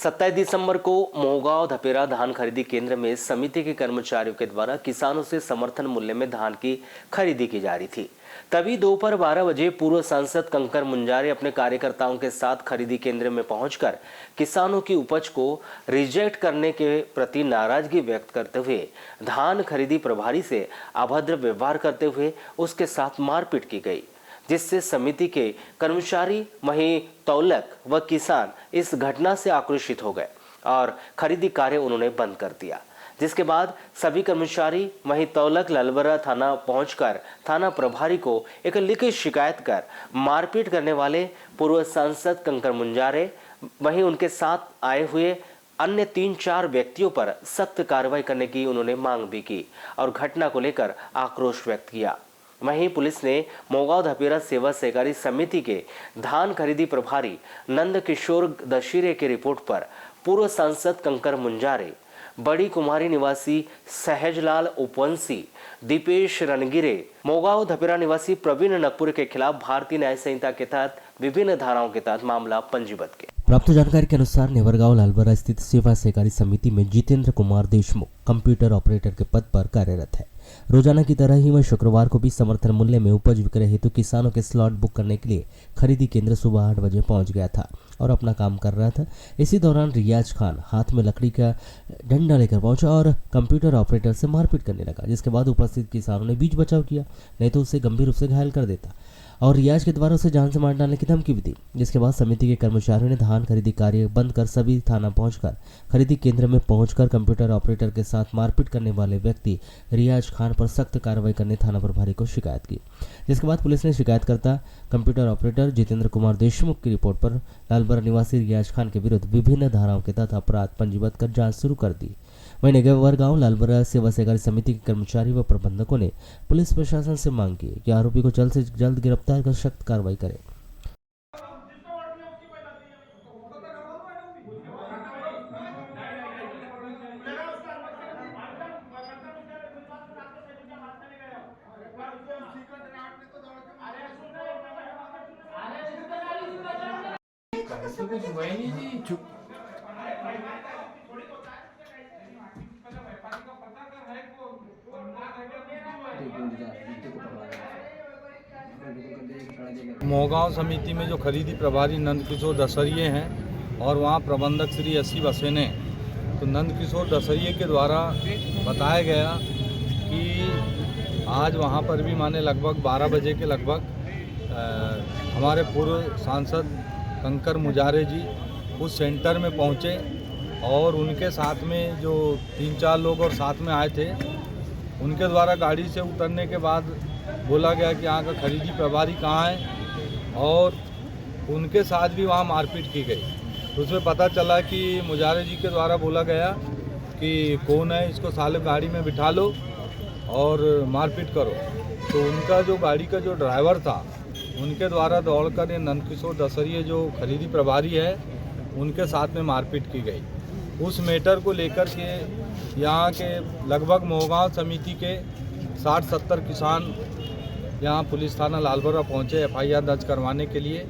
27 दिसंबर को मोहगांव धपेरा धान खरीदी केंद्र में समिति के कर्मचारियों के द्वारा किसानों से समर्थन मूल्य में धान की खरीदी की जा रही थी। तभी दोपहर 12 बजे पूर्व सांसद कंकर मुंजारे अपने कार्यकर्ताओं के साथ खरीदी केंद्र में पहुंचकर किसानों की उपज को रिजेक्ट करने के प्रति नाराजगी व्यक्त करते हुए धान खरीदी प्रभारी से अभद्र व्यवहार करते हुए उसके साथ मारपीट की गई, जिससे समिति के कर्मचारी वहीं तौलक व किसान इस घटना से आक्रोशित हो गए और खरीदी कार्य उन्होंने बंद कर दिया। जिसके बाद सभी कर्मचारी वहीं तौलक लालबरा थाना पहुंचकर थाना प्रभारी को एक लिखित शिकायत कर मारपीट करने वाले पूर्व सांसद कंकर मुंजारे वहीं उनके साथ आए हुए अन्य 3-4 व्यक्तियों पर सख्त कार्रवाई करने की उन्होंने मांग भी की और घटना को लेकर आक्रोश व्यक्त किया। वहीं पुलिस ने मोहगांव धपेरा सेवा सहकारी समिति के धान खरीदी प्रभारी नंद किशोर दशीरे की रिपोर्ट पर पूर्व सांसद कंकर मुंजारे, बड़ी कुमारी निवासी सहजलाल उपवंशी, दीपेश रणगिरे, मोहगांव धपेरा निवासी प्रवीण नकपुरे के खिलाफ भारतीय न्याय संहिता के तहत विभिन्न धाराओं के तहत मामला पंजीबद्ध किया। प्राप्त जानकारी के अनुसार नेवरगांव लालबरा स्थित सेवा सहकारी समिति में जितेंद्र कुमार देशमुख कंप्यूटर ऑपरेटर के पद पर कार्यरत है। रोजाना की तरह ही वह शुक्रवार को भी समर्थन मूल्य में उपज विक्रय हेतु किसानों के स्लॉट बुक करने के लिए खरीदी केंद्र सुबह 8 बजे पहुंच गया था और अपना काम कर रहा था। इसी दौरान रियाज खान हाथ में लकड़ी का डंडा लेकर पहुंचा और कंप्यूटर ऑपरेटर से मारपीट करने लगा, जिसके बाद उपस्थित किसानों ने बीच बचाव किया, नहीं तो उसे गंभीर रूप से घायल कर देता और रियाज के द्वारा उसे जान से मार डालने की धमकी भी दी। जिसके बाद समिति के कर्मचारियों ने धान खरीदी कार्य बंद कर सभी थाना पहुंचकर खरीदी केंद्र में पहुंचकर कंप्यूटर ऑपरेटर के साथ मारपीट करने वाले व्यक्ति रियाज खान पर सख्त कार्रवाई करने थाना प्रभारी को शिकायत की। जिसके बाद पुलिस ने शिकायतकर्ता कंप्यूटर ऑपरेटर जितेंद्र कुमार देशमुख की रिपोर्ट पर लालबरा निवासी रियाज खान के विरुद्ध विभिन्न धाराओं के तहत अपराध पंजीबद्ध कर जांच शुरू कर दी। वहीं नेवरगांव लालबरा सेवा सहकारी समिति के कर्मचारी व प्रबंधकों ने पुलिस प्रशासन से मांग की कि आरोपी को जल्द से जल्द गिरफ्तार कर सख्त कार्रवाई करे। मोहगांव समिति में जो खरीदी प्रभारी नंद किशोर दशरिये हैं और वहाँ प्रबंधक श्री अस्सी बसेन हैं, तो नंद किशोर दशरिये के द्वारा बताया गया कि आज वहाँ पर भी माने लगभग 12 बजे के लगभग हमारे पूर्व सांसद कंकर मुंजारे जी उस सेंटर में पहुँचे और उनके साथ में जो 3-4 लोग और साथ में आए थे, उनके द्वारा गाड़ी से उतरने के बाद बोला गया कि यहाँ का खरीदी प्रभारी कहाँ है और उनके साथ भी वहाँ मारपीट की गई। तो उसमें पता चला कि मुंजारे जी के द्वारा बोला गया कि कौन है, इसको साले गाड़ी में बिठा लो और मारपीट करो। तो उनका जो गाड़ी का जो ड्राइवर था, उनके द्वारा दौड़कर ये नंद किशोर दशरिये जो खरीदी प्रभारी है उनके साथ में मारपीट की गई। उस मैटर को लेकर के यहाँ के लगभग मोहगांव समिति के 60-70 किसान यहाँ पुलिस थाना लालबरा पहुँचे FIR दर्ज करवाने के लिए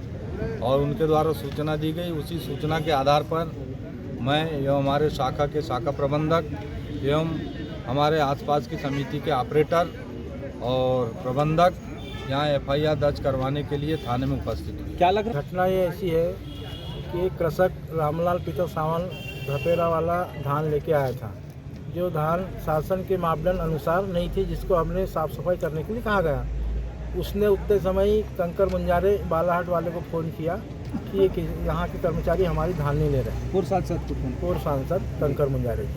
और उनके द्वारा सूचना दी गई। उसी सूचना के आधार पर मैं एवं हमारे शाखा के शाखा प्रबंधक एवं हमारे आसपास की समिति के ऑपरेटर और प्रबंधक यहाँ FIR दर्ज करवाने के लिए थाने में उपस्थित हुए। क्या लग घटना ये ऐसी है कि कृषक रामलाल पीतर सावन धपेरा वाला धान लेके आया था, जो धान शासन के मापदंड अनुसार नहीं थी, जिसको हमने साफ सफाई करने के लिए कहा गया। उसने उतने समय ही कंकर मुंजारे बालाहाट वाले को फ़ोन किया कि ये यहाँ के कर्मचारी हमारी धान नहीं ले रहे। पूर्व सांसद कंकर मुंजारे।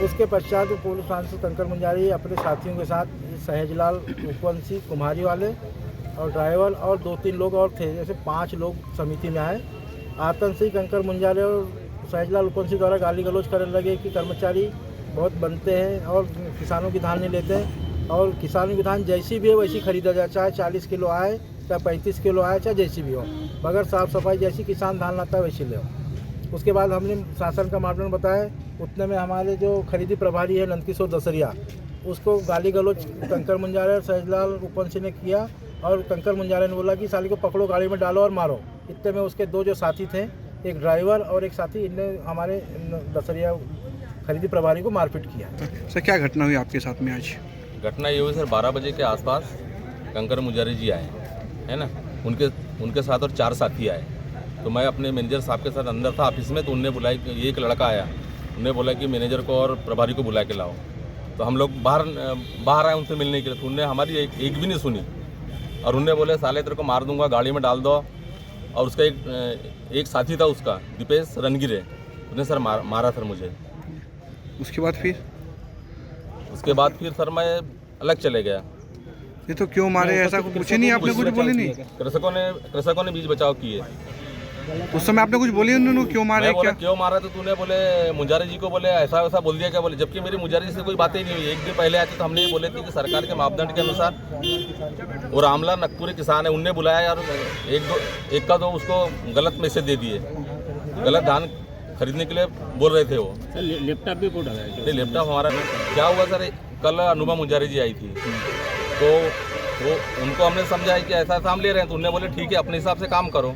उसके पश्चात पूर्व सांसद कंकर मुंजारे अपने साथियों के साथ सहजलाल उपवंशी कुम्हारी वाले और ड्राइवर और 2-3 लोग और थे, जैसे 5 लोग समिति में आए। आतंक से कंकर मुंजारे और सहजलाल उपवंशी द्वारा गाली गलौज करने लगे कि कर्मचारी बहुत बनते हैं और किसानों की धान नहीं लेते हैं और किसानों की धान जैसी भी है वैसी खरीदा जाए, चाहे 40 किलो आए, चाहे 35 किलो आए, चाहे जैसी भी हो, मगर साफ़ सफाई जैसी किसान धान लाता है वैसी ले। उसके बाद हमने शासन का मापदंड बताया। उतने में हमारे जो खरीदी प्रभारी है नंद किशोर दशरिया, उसको गाली गलौज कंकर मुंजारे और सहजलाल उपवंशी ने किया और कंकर मुंजारे ने बोला कि साली को पकड़ो, गाड़ी में डालो और मारो। इतने में उसके 2 जो साथी थे एक ड्राइवर और एक साथी इनने हमारे दसरिया खरीदी प्रभारी को मारपीट किया। सर क्या घटना हुई आपके साथ में आज? घटना ये हुई सर 12 बजे के आसपास कंकर मुजारी जी आए, है ना, उनके साथ और 4 साथी आए। तो मैं अपने मैनेजर साहब के साथ अंदर था ऑफिस में, तो उनने बुलाया कि एक लड़का आया, उन्हें बोला कि मैनेजर को और प्रभारी को बुला के लाओ। तो हम लोग बाहर आए उनसे मिलने के लिए, तो उनने हमारी एक भी नहीं सुनी और उनने बोले साले तेरे को मार दूंगा, गाड़ी में डाल दो। और उसका एक साथी था उसका दीपेश रनगिरे, उसने सर मारा सर मुझे। उसके बाद फिर सर मैं अलग चले गया। ये तो क्यों मारे ऐसा पूछे नहीं आपने? कुछ बोले नहीं? कृषकों ने बीच बचाव किए। उस समय आपने कुछ बोले उन्होंने क्यों मारे? मैं बोला क्या क्यों मारा? तो तूने बोले मुजारी जी को बोले ऐसा वैसा बोल दिया क्या बोले, जबकि मेरी मुजारी जी से कोई बातें ही नहीं हुई। एक दिन पहले आए थे तो हमने ये बोले थे कि सरकार के मापदंड के अनुसार वो रामलाल नकपुरे किसान है, उनने बुलाया और एक का दो उसको गलत मैसेज दे दिए, गलत धान खरीदने के लिए बोल रहे थे वो। लैपटॉप भी फोड़ा है? नहीं, लैपटॉप हमारा क्या हुआ सर, कल अनुमा मुजारी जी आई थी तो वो उनको हमने समझाया कि ऐसा हम ले रहे हैं, तो उन्होंने बोले ठीक है अपने हिसाब से काम करो,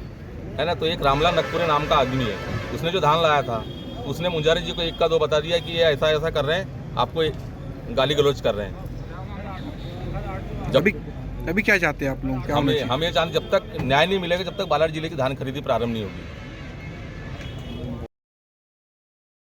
है ना। तो एक रामलाल नकपुरे नाम का आदमी है, उसने जो धान लाया था उसने मुजारी जी को एक का दो बता दिया कि ये ऐसा ऐसा कर रहे हैं, आपको गाली गलौज कर रहे हैं। अभी क्या चाहते हैं आप लोग? हम ये चाहते जब तक न्याय नहीं मिलेगा, जब तक बालाघाट जिले की धान खरीदी प्रारंभ नहीं होगी।